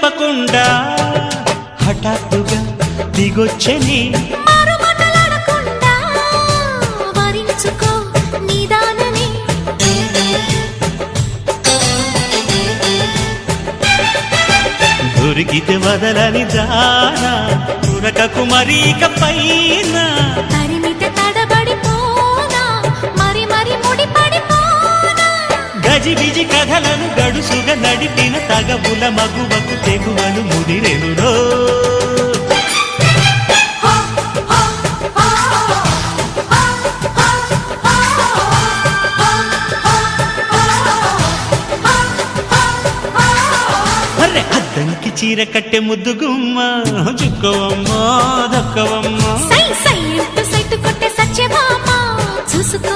చెప్పకుండా హఠాత్తుగా దిగొచ్చని దొరికితే వదలని జానా ఉరకకు మరీక పైన తరిమితే తడబడిపోనా మరి మరి ముడిపడిపోనా గజిబిజి కథలను గడుసుగా నడిపిన తగవుల మగువకు తెగువలు ముదిరెనురో అద్దంకి చీర కట్టె ముద్దుగుమ్మ చుక్కవమ్మా దక్కవమ్మా సై సై సైటు కొట్టే సత్యభామ చూసుకో